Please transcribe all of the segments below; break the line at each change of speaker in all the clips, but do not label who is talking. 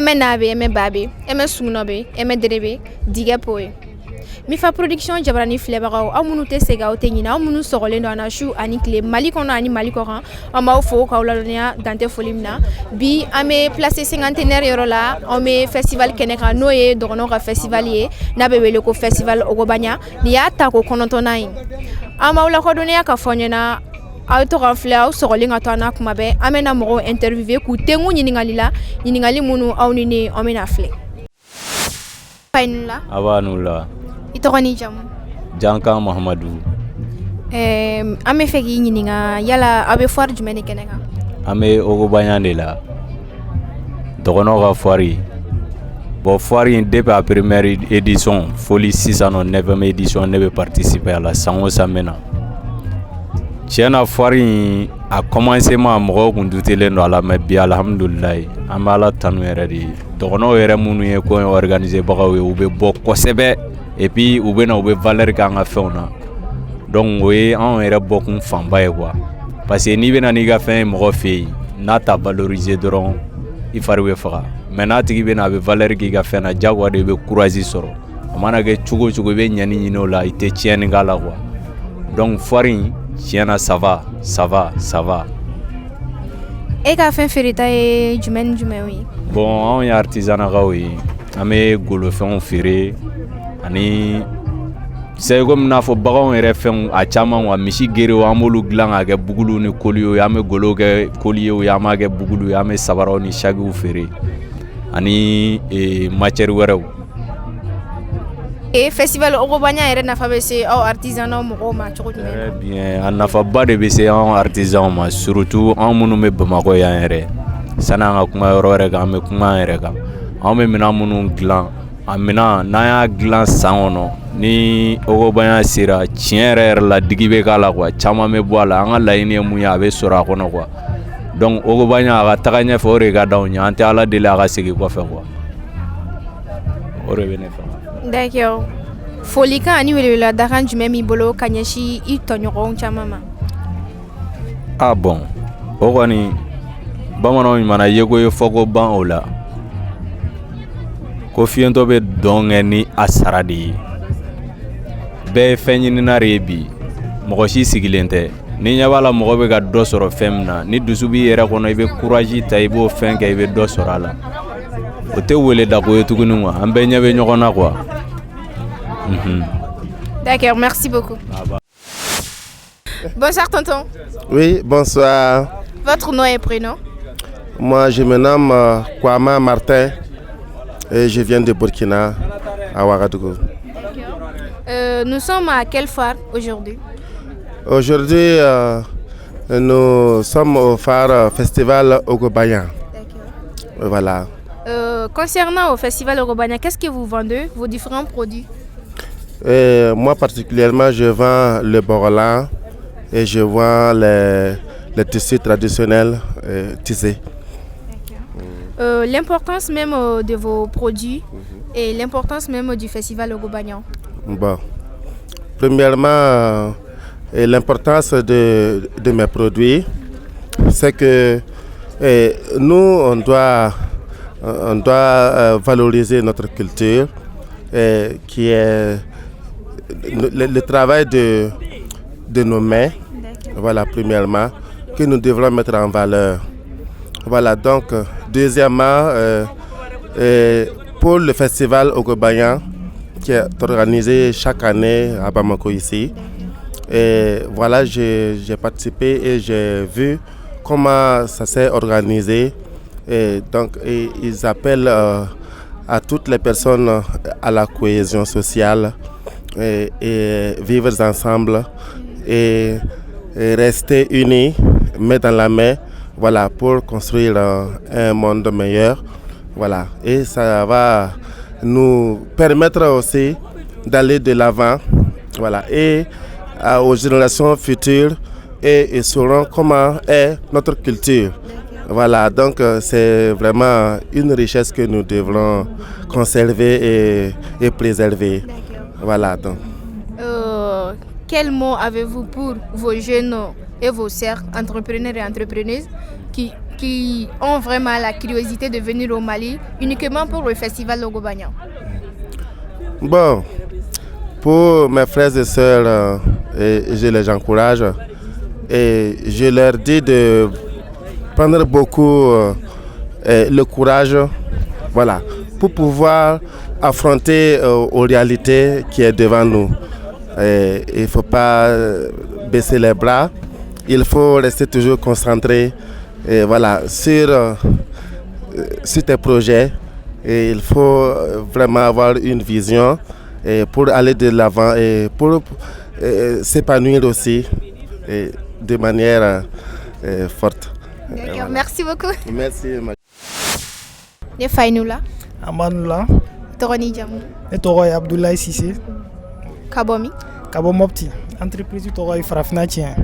eme nabe eme babe eme sunobe eme derebe digepoe mi fa production jabarani filebagaw amunu te sega o te nyina amunu sogole no anashu ani kle mali kono ani mali ko kan ama fo ka waladonia dante folimna bi ame place cinquantenaire yoro la ame festival keneka noye dogono ka festival ye na be wele ko festival ogobanya ni ya ta ko konontonai ama wala ko donia ka fonyena auto rafla sogole ngata na kuma be amena mo interviewer ku tengu nyingali munu awnini amena fle painula
abanula
itogoni jamu
Jankan Mahamadou.
Ame feki nyininga yala abe foire jumene kenenga.
Ame ogobanyande la. Dogono ga foire. Bon foire depuis la première édition, folie 609e édition ne veut participer à la sango samena. Tiena foire a commencé ma mɔgɔ kun dutelen do ala mais bi alhamdulillah an bɛ ala tanu yɛrɛ de. Dogono yɛrɛ minnu ye ko organiser bagaw ye u bɛ bɔ kosɛbɛ. Et puis u bɛ valeur k'an ka fɛnw na donc o ye anw yɛrɛ bɔkun fanba ye quoi parce que n'i bɛna n'i ka fɛn ye mɔgɔ fɛ yen n'a ta valoriser dɔrɔn i fari bɛ faga mais n'a tigi bɛna a bɛ valeur k'i ka fɛn na jagoya de i bɛ courage sɔrɔ a mana kɛ cogo o cogo i bɛ ɲani ɲini o la i tɛ tiɲɛni k'a la quoi donc foire in tiɲɛna ça va.
E ka fɛn feereta ye jumɛn ye.
Bon anw ye artisanakaw ye an bɛ golofɛnw feere. Ani c'est comme n'a fɔ baganw yɛrɛ fɛnw a caman wa misi gerew an b'olu dilan ka kɛ bugulu ni koliyo ye an bɛ golo kɛ koliyo ye an b'a kɛ bugulu ye an bɛ sabaraw ni sagiw feere ani matière wɛrɛw.
Festival ogobanya yɛrɛ nafa bɛ se aw artisanaw mɔgɔw ma cogo jumɛn?
Très bien a nafaba de bɛ se anw artisanw ma surtout anw minnu bɛ Bamakɔ yan yɛrɛ san'an ka kuma yɔrɔ wɛrɛ kan an bɛ kuma an yɛrɛ kan anw bɛ minɛn minnu dilan a minɛn n'an y'a dilan san kɔnɔ ni ogobanya sera tiɲɛ yɛrɛ la digi bɛ k'a la quoi caman bɛ bɔ a la an ka laɲini ye mun ye a bɛ sɔrɔ a kɔnɔ quoi donc ogobanya a ka taga ɲɛfɛ o de ka d'anw ye an tɛ ala deli a ka segin kɔfɛ quoi o de bɛ ne fɛ.
D'accord. Folikan ani welela dakan jumɛn b'i bolo ka ɲɛsin i tɔɲɔgɔnw caman ma?
Ah bon o kɔni bamananw mana yeko ye fɔ ko ban o la. Ko fiyentɔ bɛ dɔn kɛ ni a sara de ye bɛɛ ye fɛn ɲinina de ye bi mɔgɔ si sigilen tɛ ni ɲɛ b'a la mɔgɔ bɛ ka dɔ sɔrɔ fɛn min na ni dusu b'i yɛrɛ kɔnɔ i bɛ courage ta i b'o fɛn kɛ i bɛ dɔ sɔrɔ a la o tɛ wele dako ye tuguni quoi an bɛɛ ɲɛ bɛ ɲɔgɔn na quoi.
D'accord, merci beaucoup. Bonsoir tonton.
Oui, bonsoir.
Votre nom et prénom?
Moi je me nomme Kwama Martin. Et je viens de Burkina, à Ouagadougou.
Nous sommes à quelle foire aujourd'hui?
Aujourd'hui, nous sommes au phare Festival Ogobanya. Voilà.
Concernant au Festival Ogobanya, qu'est-ce que vous vendez, vos différents produits?
Moi particulièrement, je vends le borolan et je vends les tissus traditionnels tissés.
L'importance même de vos produits et l'importance même du festival Ogobanya.
Bon, premièrement, l'importance de mes produits, c'est que nous, on doit valoriser notre culture, qui est le travail de nos mains, voilà, premièrement, que nous devons mettre en valeur. Voilà, donc, deuxièmement, pour le festival Ogobanya, qui est organisé chaque année à Bamako ici, et voilà, j'ai participé et j'ai vu comment ça s'est organisé. Et donc, ils appellent à toutes les personnes à la cohésion sociale et vivre ensemble et rester unis, main dans la main. Voilà, pour construire un monde meilleur. Voilà, et ça va nous permettre aussi d'aller de l'avant. Voilà, et aux générations futures et sauront comment est notre culture. Voilà, donc c'est vraiment une richesse que nous devrons conserver et préserver. Voilà, donc.
Quel mot avez-vous pour vos jeunes et vos sœurs entrepreneurs et entrepreneuses qui qui ont vraiment la curiosité de venir au Mali uniquement pour le festival Logobanya?
Bon, pour mes frères et sœurs, je les encourage et je leur dis de prendre beaucoup le courage, voilà, pour pouvoir affronter aux réalités qui est devant nous. Il ne faut pas baisser les bras, il faut rester toujours concentré voilà, sur tes projets. Et il faut vraiment avoir une vision pour aller de l'avant et pour s'épanouir aussi de manière forte.
D'accord,
Voilà.
merci beaucoup.
Merci.
Ne Fainoula,
Amanula,
Toroni Djamou,
ne tɔgɔ ye Abdoulaye Sissé,
Kabomi.
ka bɔ Mopti. Entreprise tɔgɔ ye Farafina Tiɲɛ.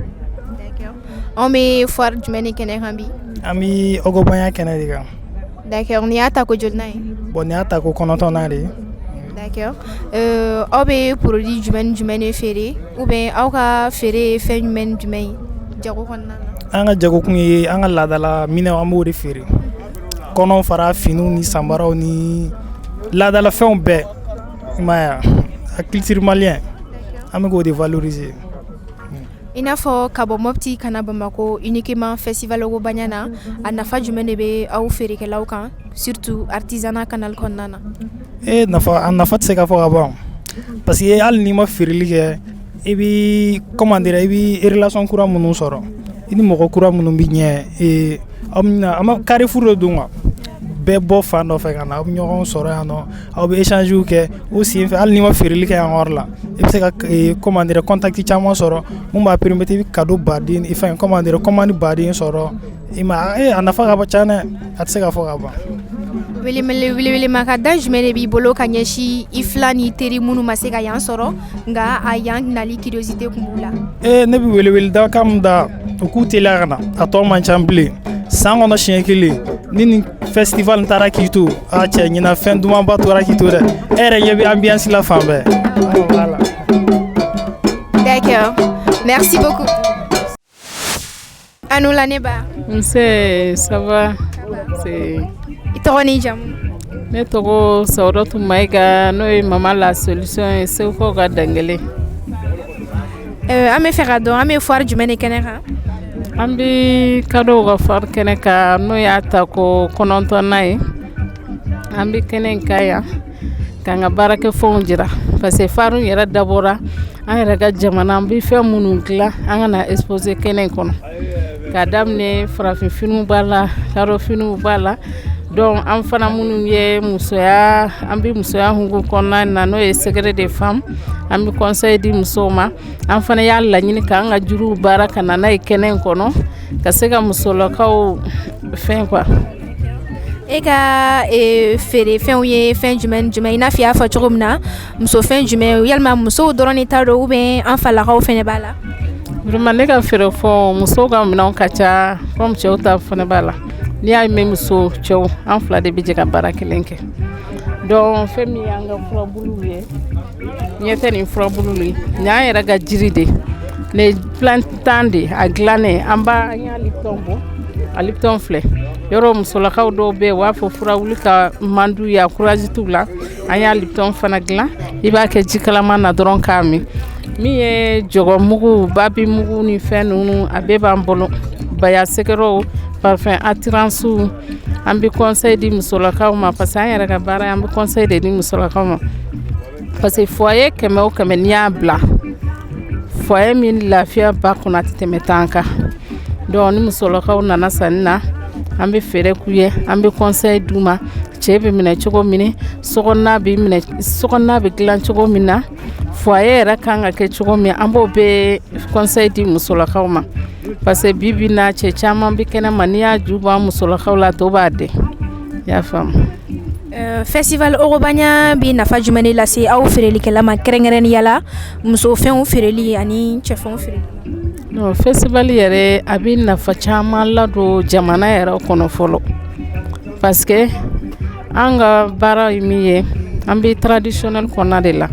D'accord. On met foire du Mani Kenerambi.
An bi Ogobanya kɛnɛ de kan.
D'accord, ni ata ko jolna.
Bon, ni y'a ta ko 9nan de ye.
D'accord. Aw bɛ produit jumɛn feere ou bien aw ka feere fɛn jumɛn ye jago kɔnɔna na?
An ka jagokun ye an ka laadala minɛnw an b'o de feere. Kɔnɔw fara finiw ni sanbaraw ni laadala fɛnw bɛɛ. I m'a ye a culture malien an bɛ k'o de valoriser.
I n'a fɔ ka bɔ Mopti ka na Bamako uniquement festival Logobanya na a nafa jumɛn de bɛ aw feerekɛlaw kan surtout artisanat canal kɔnɔna na?
A nafa tɛ se ka fɔ ka ban parce que hali n'i ma feereli kɛ i bɛ comment dire i bɛ relation kura minnu sɔrɔ i ni mɔgɔ kura minnu bɛ ɲɛ aw bɛna an bɛ carrefour dɔ dun quoi bɛɛ bɔ fan dɔ fɛ ka na aw bɛ ɲɔgɔn sɔrɔ yan nɔ aw bɛ échangew kɛ o senfɛ hali n'i ma feereli kɛ yan yɔrɔ la i bɛ se ka comment dire contact caman sɔrɔ mun b'a permettre i bɛ cadeau baden fɛn comment dire commande baden sɔrɔ i ma a nafa ka bon ca dɛ a tɛ se ka fɔ ka ban.
Wele makada jumɛn de b'i bolo ka ɲɛsin i fila ni teri minnu ma se ka yan sɔrɔ nka a yan nali curiosité kun b'u la?
Ne bɛ weleweleda kan min da u k'u teliya ka na a tɔ man ca bilen san kɔnɔ siɲɛ kelen ni nin festival in taara k'i to a cɛ ɲina fɛn dumanba tora k'i to dɛ e yɛrɛ ɲɛ bɛ ambiance la fan bɛɛ. Voilà.
D'accord, merci beaucoup. Anoula Neba.
Ça va. C'est...
I tɔgɔ ni jamu?
Ne tɔgɔ Sauratu Maïga, n'o ye Maman la solution ye Seko ka Dangele.
An bɛ fɛ ka dɔn an bɛ foire jumɛn de kɛnɛ kan?
An bɛ cadeau ka foire kɛnɛ kan n'o y'a ta ko 9nan ye. An bɛ kɛnɛ in kan yan k'an ka baarakɛfɛnw jira parce que foire in yɛrɛ dabɔra an yɛrɛ ka jamana an bɛ fɛn minnu dilan an ka na exposer kɛnɛ in kɔnɔ. K'a daminɛ farafinfiniw b'a la karofiniw b'a la donc an fana minnu ye musoya an bɛ musoya hukumu kɔnɔna na n'o ye secret des femmes an bɛ conseil di musow ma an fana y'a laɲini k'an ka juruw baara ka na n'a ye kɛnɛ in kɔnɔ ka se ka musolakaw fɛn quoi.
E ka feere fɛnw ye fɛn jumɛn i n'a fɔ i y'a fɔ cogo min na muso fɛn jumɛn yalima musow dɔrɔn de ta don ou bien an falakaw fɛnɛ b'a la?
Vraiment ne ka feere fɔ musow ka minɛnw ka ca comme cɛw ta fana b'a la. N'i y'a mɛn muso cɛw an fila de bɛ jɛ ka baara kelen kɛ donc fɛn min y'an ka furabuluw ye ɲɛ tɛ nin furabulu ye nin y'an yɛrɛ ka jiri de le plantain de a dilannen an y'a Lipton bɔ a Lipton filɛ yɔrɔ musolakaw dɔw bɛ yen u b'a fɔ furawuli ka man d'u ye a courage t'u la an y'a Lipton fana dilan i b'a kɛ ji kalaman na dɔrɔn k'a min ye jɔgɔmugu babimugu ni fɛn ninnu a bɛɛ b'an bolo baya sɛgɛrɛw parfum attirance an bɛ conseil di musolakaw ma parce que an yɛrɛ ka baara an bɛ conseil de di musolakaw ma parce que foyer kɛmɛ o kɛmɛ n'i y'a bila foyer min lafiya ba kɔnɔ a tɛ tɛmɛ 10 kan donc ni musolakaw nana sanni na an bɛ fɛɛrɛ k'u ye an bɛ conseil d'u ma cɛ bɛ minɛ cogo min sokɔnɔna bɛ dilan cogo min na foyer yɛrɛ kan ka kɛ cogo min an b'o bɛɛ conseil di musolakaw ma parce que bibi na cɛ caman bɛ kɛnɛ ma n'i y'a ju bɔ an musolakaw la tɔw b'a dɛn i y'a faamu.
Festival Logobanya bɛ nafa jumɛn de lase aw feerelikɛla ma kɛrɛnkɛrɛnnenya la muso fɛnw feereli ani cɛ fɛnw feereli?
Non, festival yɛrɛ a bɛ nafa caman ladon jamana yɛrɛ kɔnɔ fɔlɔ parce que an ka baara ye min ye an bɛ traditionnel kɔnɔna de la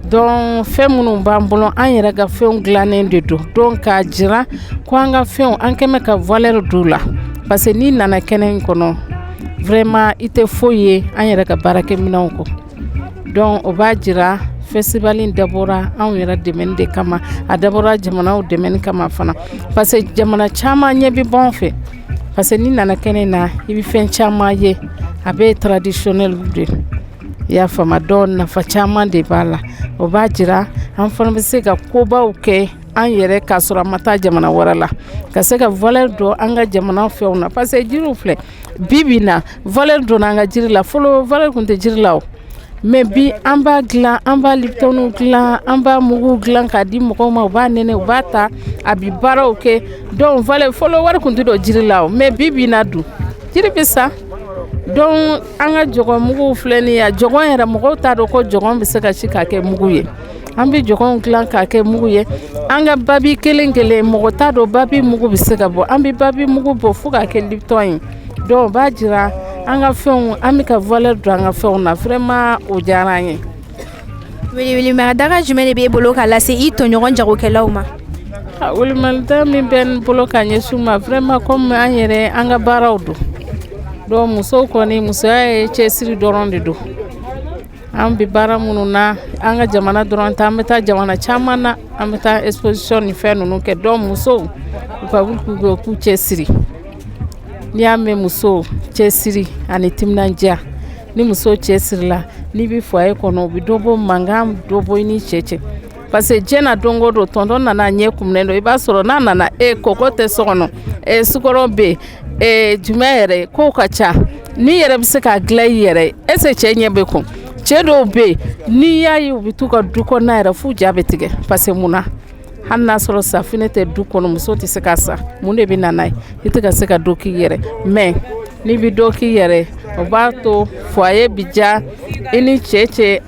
donc fɛn minnu b'an bolo an yɛrɛ ka fɛnw dilannen de don donc k'a jira ko an ka fɛnw an kɛmɛ ka valeur d'u la parce que ni nana kɛnɛ in kɔnɔ vraiment i tɛ foyi ye an yɛrɛ ka baarakɛminɛnw kɔ donc o b'a jira festival in dabɔra anw yɛrɛ dɛmɛni de kama a dabɔra jamanaw dɛmɛni kama fana parce que jamana caman ɲɛ bi bɔ an fɛ parce que ni nana kɛnɛ in na i bi fɛn caman ye a bɛ traditionnel de i y'a faamu donc nafa caman de b'a la o b'a jira an fana bɛ se ka kobaw kɛ an yɛrɛ k'a sɔrɔ an ma taa jamana wɛrɛ la ka se ka valeur dɔn an ka jamana fɛnw na parce que jiriw filɛ bi bi na valeur donna an ka jiri la fɔlɔ valeur tun tɛ jiri la o mais bi an b'a dilan an b'a liptɔnw dilan an b'a mugu dilan k'a di mɔgɔw ma u b'a nɛnɛ u b'a ta a bi baaraw kɛ donc valeur fɔlɔ wari tun tɛ don jiri la o mais bi bi na dun jiri bɛ sa donc an ka jɔgɔn muguw filɛ nin ye jɔgɔn yɛrɛ mɔgɔw t'a dɔn ko jɔgɔn bɛ se ka si k'a kɛ mugu ye an bɛ jɔgɔnw dilan k'a kɛ mugu ye an ka babi kelen kelen mɔgɔ t'a dɔn babi mugu bɛ se ka bɔ an bɛ babi mugu bɔ fo k'a kɛ liptɔn ye donc o b'a jira an ka fɛnw an bɛ ka valeur don an ka fɛnw na vraiment o diyara an ye.
Welemada jumɛn de b'e bolo k'a lase i tɔɲɔgɔn jagokɛlaw ma?
Welemada min bɛ n bolo ka ɲɛsin u ma vraiment comme an yɛrɛ an ka baaraw don donc musow kɔni musoya ye cɛsiri dɔrɔn de don an bɛ baara minnu na an ka jamana dɔrɔn tɛ an bɛ taa jamana caman na an bɛ taa exposition ni fɛn ninnu kɛ donc musow u ka wuli k'u cɛsiri n'i y'a mɛn musow cɛsiri ani timinandiya ni muso cɛsirila n'i bɛ foyer kɔnɔ u bɛ dɔ bɔ mankan dɔ bɔ i ni cɛ cɛ parce que diɲɛ na don o don tonton nana ɲɛ kumunen don i b'a sɔrɔ n'a nana kɔkɔ tɛ so kɔnɔ sukɔrɔ bɛ yen jumɛn yɛrɛ kow ka ca n'i yɛrɛ bɛ se k'a dilan i yɛrɛ ye est ce que cɛ ɲɛ bɛ kun cɛ dɔw bɛ yen n'i y'a ye u bɛ t'u ka du kɔnɔna yɛrɛ f'u ja bɛ tigɛ parce que mun na hali n'a sɔrɔ safinɛ tɛ du kɔnɔ muso tɛ se k'a sa mun de bɛ na n'a ye i tɛ ka se ka dɔ k'i yɛrɛ mais n'i bɛ dɔ k'i yɛrɛ o b'a to foyer bi ja i ni cɛ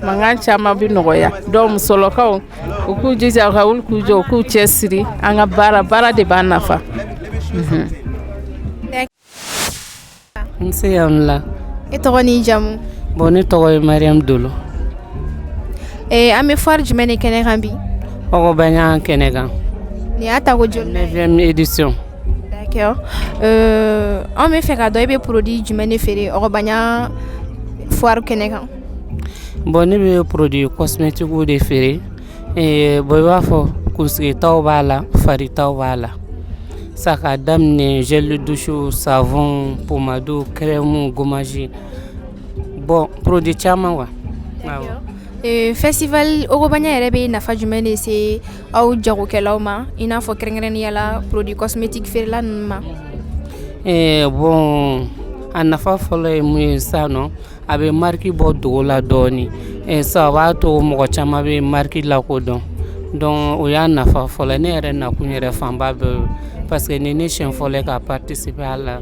mankan caman bɛ nɔgɔya donc musolakaw u k'u jija u ka wuli k'u jɔ u k'u cɛ siri an ka baara de b'a nafa.
n se yan la.
E tɔgɔ n'i jamu?
Bon ne tɔgɔ ye Mariam Dolo.
An bɛ foire jumɛn de kɛnɛ kan bi?
Ɔgɔbanya kɛnɛ kan.
Nin y'a ta ko joli?
9e édition.
D'accord. An bɛ fɛ ka dɔn i bɛ produit jumɛn de feere Ɔgɔbanya foire kɛnɛ kan?
Bon ne bɛ produit cosmétique de feere. Bon i b'a fɔ kunsigitaw b'a la faritaw b'a la. Ça k'a daminɛ gel de douche, savon, pomade, crème, gommage. Bon produit caman wa.
Festival Ɔgɔbanya yɛrɛ bɛ nafa jumɛn de se aw jagokɛlaw ma i n'a fɔ kɛrɛnkɛrɛnnenya la produit cosmétique feerela ninnu ma?
Bon a nafa fɔlɔ ye mun ye sisan nɔ a bɛ marque bɔ dogo la dɔɔni ça o b'a to mɔgɔ caman bɛ marque lakodɔn donc o y'a nafa fɔlɔ ne yɛrɛ nakun yɛrɛ fanba bɛ parce que ni ne siɲɛ fɔlɔ ka participer à la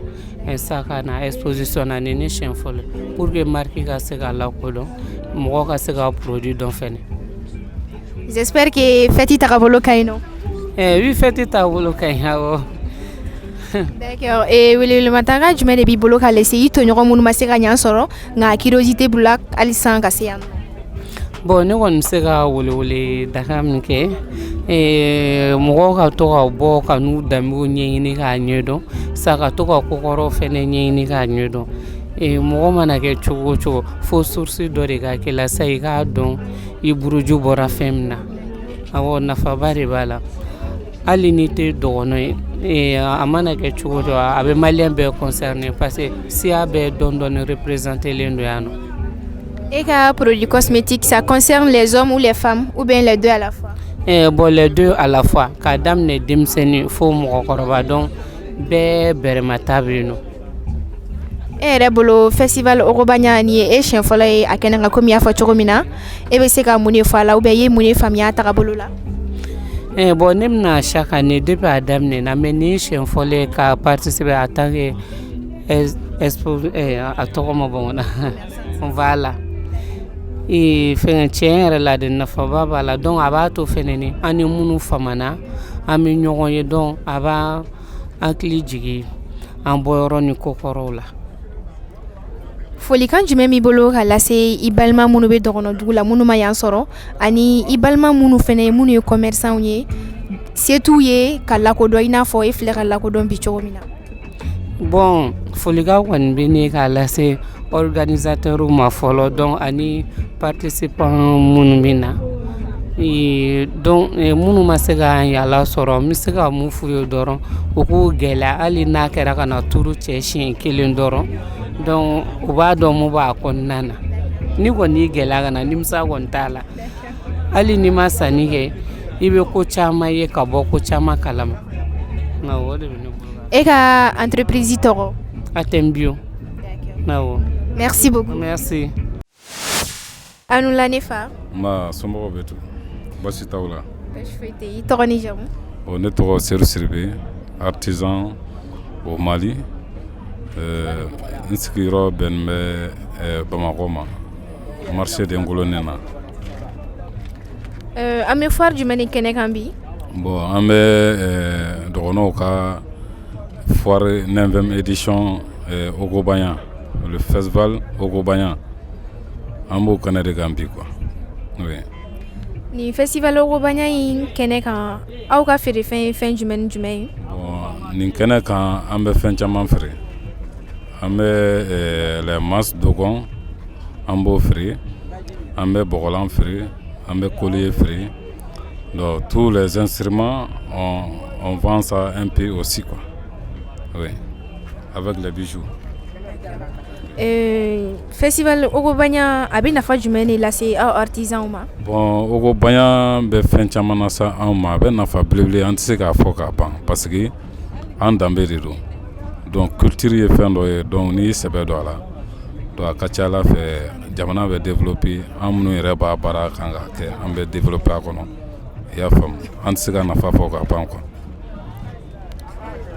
ça ka na exposition na ni ne siɲɛ fɔlɔ pour que marque ka se ka lakodɔn mɔgɔ ka se ka produit dɔn fɛnɛ.
J'espère que fête tagabolo ka ɲi nɔ?
Oui fête tagabolo ka ɲi awɔ.
D'accord. Welemada jumɛn de b'i bolo ka lase i tɔɲɔgɔn minnu ma se ka ɲan sɔrɔ nka curiosité b'u la hali sisan ka se yan?
Bon ne kɔni bɛ se ka welewele daga min kɛ mɔgɔw ka to ka bɔ ka n'u danbew ɲɛɲini k'a ɲɛdɔn sa ka to ka kokɔrɔw fɛnɛ ɲɛɲini k'a ɲɛdɔn mɔgɔ mana kɛ cogo o cogo fo source dɔ de ka kɛ la sa i k'a dɔn i buruju bɔra fɛn min na awɔ nafaba de b'a la hali n'i tɛ dɔgɔnɔ ye a mana kɛ cogo o cogo a bɛ maliyɛn bɛɛ concerné parce que siya bɛɛ dɔɔni dɔɔni représenté len don yan nɔ.
Et que produit cosmétique, ça concerne les hommes ou les femmes ou bien les deux à la fois?
Bon, les deux à la fois. K'a daminɛ denmisɛnnin fo mɔgɔkɔrɔba donc bɛɛ bɛrɛmata bɛ yen nɔ.
E yɛrɛ bolo festival Ɔgɔbanya nin ye siɲɛ fɔlɔ ye a kɛnɛ kan komi i y'a fɔ cogo min na e bɛ se ka mun de fɔ a la ou bien i ye mun de faamuya a tagabolo la?
Bon ne bɛna chaque année depuis a daminɛna mais nin siɲɛ fɔlɔ ye ka participer en tant que a tɔgɔ ma bɔ n na voilà. Fɛn tiɲɛ yɛrɛ la de nafaba b'a la donc a b'a to fɛnɛ ni an ni minnu famana an bɛ ɲɔgɔn ye donc a b'a hakili jigin an bɔyɔrɔ ni kokɔrɔw la.
Folikan jumɛn b'i bolo ka lase i balima minnu bɛ dɔgɔnɔdugu la minnu ma yan sɔrɔ ani i balima minnu fɛnɛ minnu ye commerçants ye se t'u ye ka lakodɔn i n'a fɔ e filɛ ka lakodɔn bi cogo min na?
Bon, foliga kɔni bɛ ne k'a lase organisateur ma fɔlɔ donc ani participant minnu bɛ na donc minnu ma se ka yala sɔrɔ n bɛ se ka mun f'u ye dɔrɔn u k'u gɛlɛya hali n'a kɛra ka na turu cɛ siɲɛ kelen dɔrɔn donc u b'a dɔn mun b'a kɔnɔna na ni kɔni y'i gɛlɛya ka na nimisa kɔni t'a la hali ni ma sanni kɛ i bɛ ko caman ye ka bɔ ko caman kalama o de bɛ ne bolo.
E ka entreprise tɔgɔ?
Atembio.
Merci beaucoup.
Merci.
Anula ne fa?
Ma somɔgɔw bɛ to basi t'aw la?
Basi foyi tɛ yen. I tɔgɔ ni jamu?
Bon, ne tɔgɔ Seru Siribe, artisan au Mali. N sigiyɔrɔ bɛnnen bɛ Bamakɔ ma, marché de Ngolonɛ na.
An bɛ foire jumɛn de kɛnɛ kan bi?
Bon, an bɛ dɔgɔnɔw ka foire 9e édition Ogobayan, le festival Ogobayan. An b'o kɛnɛ de kan bi quoi. Oui.
Ni festival Ogobayan in kɛnɛ kan aw ka feerefɛn ye fɛn jumɛn ni jumɛn ye?
Bon, nin kɛnɛ kan an bɛ fɛn caman feere. An bɛ les masses dogon an b'o feere, an bɛ bɔgɔlan feere, an bɛ collier feere. Donc tous les instruments on vend ça un peu aussi quoi. Oui. Avec les bijoux.
Festival Ogobayan a bɛ nafa jumɛn de lase aw artisanw ma?
Bon, Ogobayan bɛ fɛn caman lase anw ma, a bɛ nafa belebele an tɛ se k'a fɔ k'a ban parce que an danbe de don. Donc culture ye fɛn dɔ ye, donc n'i y'i sɛbɛ don a la, donc a ka ca Ala fɛ jamana bɛ développer, an minnu yɛrɛ b'a baara kan ka kɛ an bɛ développer a kɔnɔ. I y'a faamu, an tɛ se ka nafa fɔ k'a ban quoi.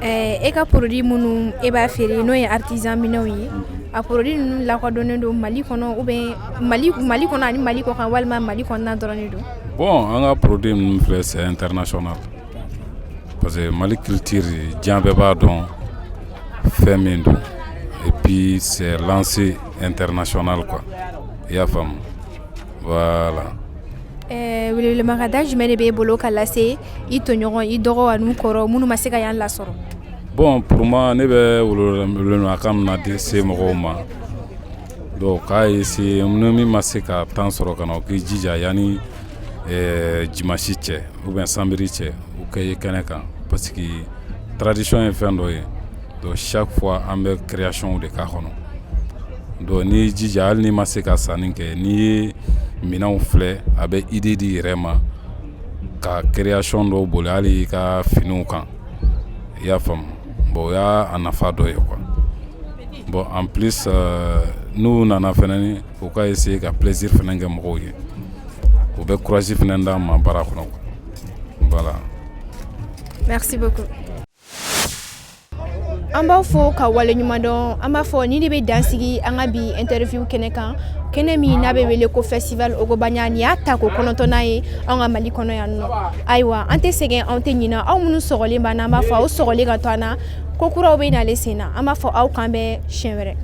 E ka produit minnu e b'a feere n'o ye artisan minɛnw ye, a produit ninnu lakodɔnnen don Mali kɔnɔ ou bien Mali kɔnɔ ani Mali kɔ kan walima Mali kɔnɔna dɔrɔn de don? Bon,
an ka produit ninnu filɛ c'est international parce que Mali culture diɲɛ bɛɛ b'a dɔn fɛn min don et puis c'est lancé international quoi. I y'a faamu, voilà.
Welewelemada jumɛn de b'e bolo ka lase I tɔɲɔgɔn I dɔgɔ ani kɔrɔ minnu ma se ka yan lasɔrɔ?
Bon, pour moi ne bɛ welewelekan min na di se mɔgɔw ma donc k'a essayer ni min ma se ka temps sɔrɔ ka na o k'i jija yanni dimanche cɛ ou bien samedi cɛ u kɛ ye kɛnɛ kan parce que tradition ye fɛn dɔ ye donc chaque fois an bɛ création de k'a kɔnɔ donc n'i jija hali n'i ma se ka sanni kɛ n'i ye minɛnw filɛ a bɛ idée di yɛrɛ ma ka création dɔw boli hali I ka finiw kan I y'a faamu bon o y'a nafa dɔ ye quoi bon en plus n'u nana fɛnɛ u ka essayer ka plaisir fɛnɛ kɛ mɔgɔw ye u bɛ courage fɛnɛ d'an ma baara kɔnɔ voilà.
Merci beaucoup. An b'aw fo ka waleɲuman dɔn, an b'a fɔ ni de bɛ dansigi an ka bi interview kɛnɛ kan, kɛnɛ min n'a bɛ wele ko festival Ogobayan, ni y'a ta ko 9nan ye an ka Mali kɔnɔ yan nɔ. Ayiwa an tɛ sɛgɛn an tɛ ɲinɛ aw minnu sɔgɔlen b'an na, an b'a fɔ aw sɔgɔlen ka to an na, ko kuraw bɛ nalen sen na, an b'a fɔ aw k'an bɛn siɲɛ wɛrɛ.